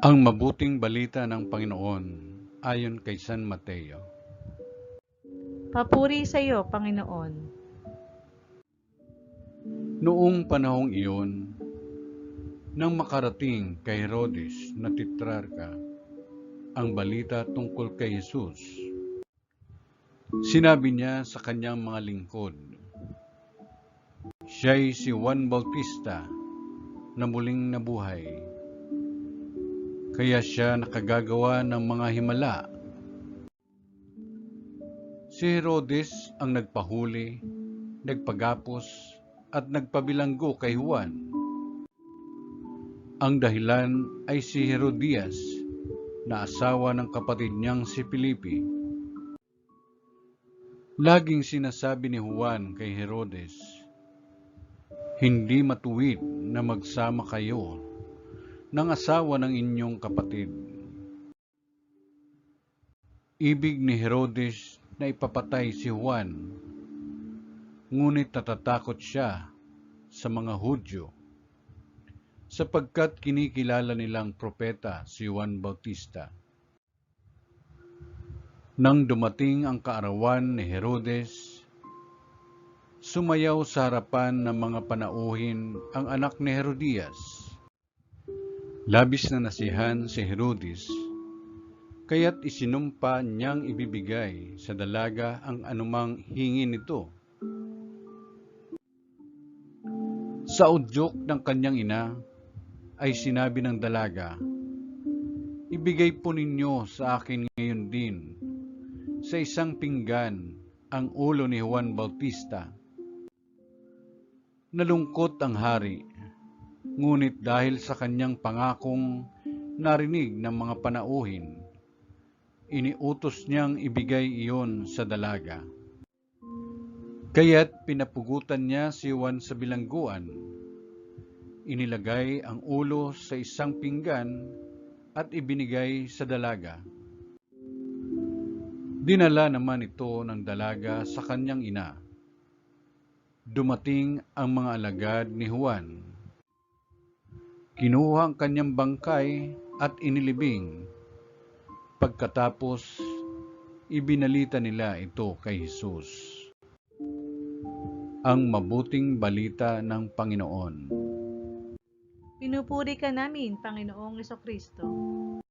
Ang mabuting balita ng Panginoon ayon kay San Mateo. Papuri sa iyo, Panginoon. Noong panahong iyon, nang makarating kay Herodes na tetrarka ang balita tungkol kay Jesus, sinabi niya sa kanyang mga lingkod, siya'y si Juan Bautista na muling nabuhay. Kaya siya nakagagawa ng mga himala. Si Herodes ang nagpahuli, nagpagapos at nagpabilanggo kay Juan. Ang dahilan ay si Herodias na asawa ng kapatid niyang si Felipe. Laging sinasabi ni Juan kay Herodes, hindi matuwid na magsama kayo ng asawa ng inyong kapatid. Ibig ni Herodes na ipapatay si Juan, ngunit natatakot siya sa mga Hudyo sapagkat kinikilala nilang propeta si Juan Bautista. Nang dumating ang kaarawan ni Herodes, sumayaw sa harapan ng mga panauhin ang anak ni Herodias. Labis na nasiyahan si Herodes, kaya't isinumpa niyang ibibigay sa dalaga ang anumang hingi nito. Sa udyok ng kanyang ina ay sinabi ng dalaga, ibigay po ninyo sa akin ngayon din sa isang pinggan ang ulo ni Juan Bautista. Nalungkot ang hari, ngunit dahil sa kanyang pangakong narinig ng mga panauhin, iniutos niyang ibigay iyon sa dalaga. Kaya't pinapugutan niya si Juan sa bilangguan. Inilagay ang ulo sa isang pinggan at ibinigay sa dalaga. Dinala naman ito ng dalaga sa kanyang ina. Dumating ang mga alagad ni Juan. Kinuha ang kanyang bangkay at inilibing. Pagkatapos, ibinalita nila ito kay Jesus. Ang mabuting balita ng Panginoon. Pinupuri ka namin, Panginoong Jesucristo.